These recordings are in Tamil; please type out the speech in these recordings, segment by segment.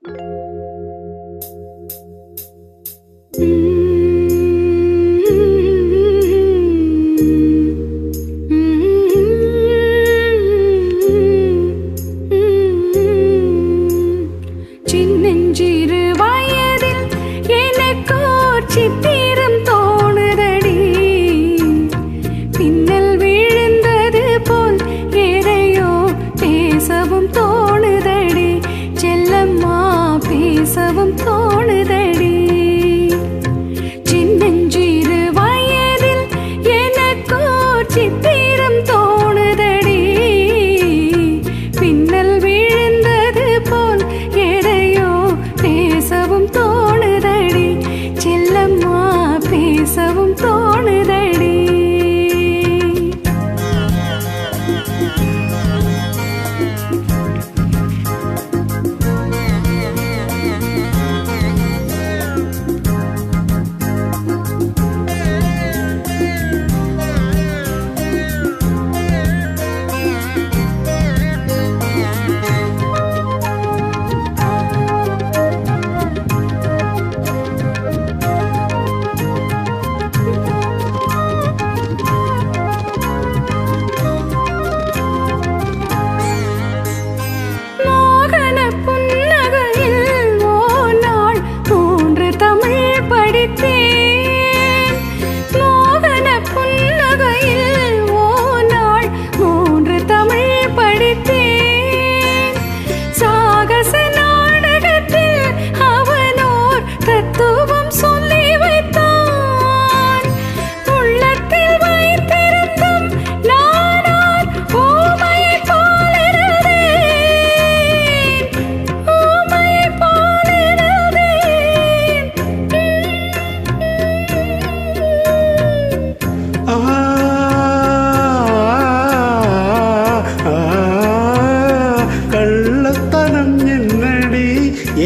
சின்னஞ்சிறு வயதில் எனக்கோர் சித்திரம் தோணுதடி, பின்னல் விழுந்தது போல் எதையோ பேசவும் தோணுதடி, செல்லம்மா பேசவும் தோணுதடி. சின்னஞ்சிறு வயதில் எனக்கோர் சித்திரம் தோணுதடி, பின்னல் விழுந்தது போல் எதையோ பேசவும் தோணுதடி, செல்லம்மா பேசவும் தோணுதடி.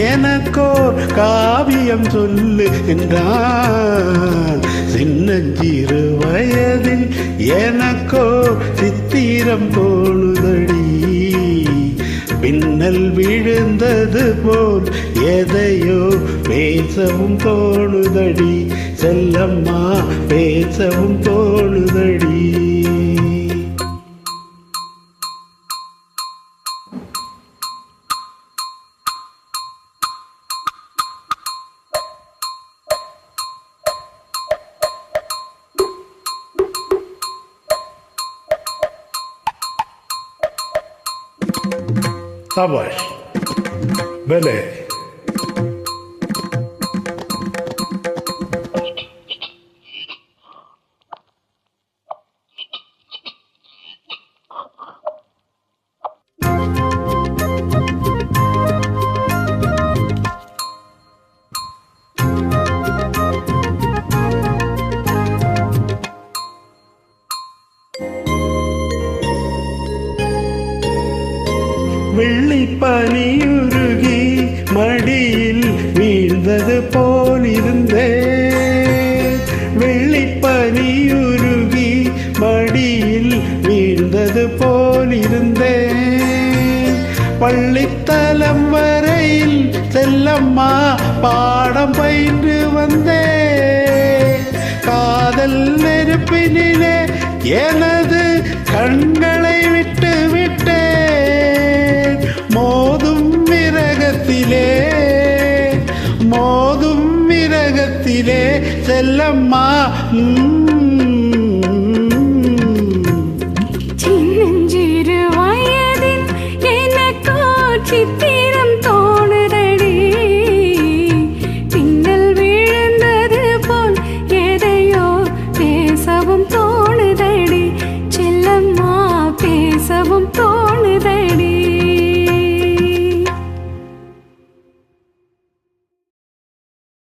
எனக்கோர் காவியம் சொல்லு என்றான். சின்னஞ்சிறு வயதில் எனக்கோ சித்திரம் தோணுதடி, பின்னல் விழுந்தது போல் எதையோ பேசவும் தோணுதடி, செல்லம்மா பேசவும் தோணுதடி. शाबाश भले வெள்ளிப்பனியுருகி மடியில் வீழ்ந்தது போலிருந்தேன், வெள்ளிப்பனியுருகி மடியில் வீழ்ந்தது போலிருந்தேன். பள்ளித்தலம் வரையில் செல்லம்மா பாடம் பயின்று வந்தேன், காதல் நெருப்பினிலே எனது கண்களை விட்டு விட்டேன். மோதும் விரகத்திலே செல்லம்மா